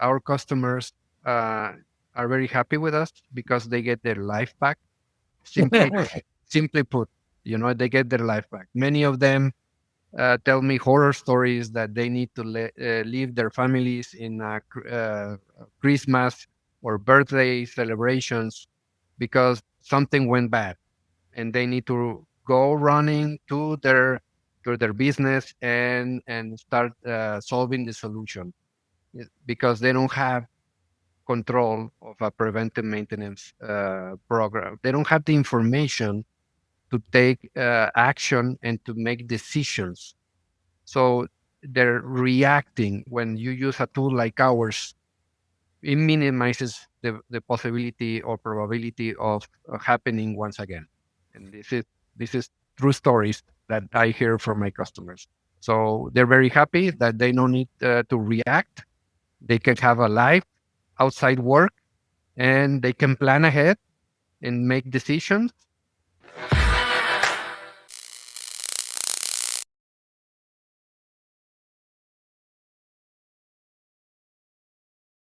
our customers uh, are very happy with us because they get their life back. Simply, simply put, they get their life back. Many of them tell me horror stories that they need to leave their families in Christmas or birthday celebrations because something went bad, and they need to go running to their business and start solving the solution because they don't have control of a preventive maintenance program. They don't have the information to take action and to make decisions. So they're reacting. When you use a tool like ours, it minimizes the possibility or probability of happening once again. And this is true stories that I hear from my customers. So they're very happy that they don't need to react. They can have a life outside work, and they can plan ahead and make decisions.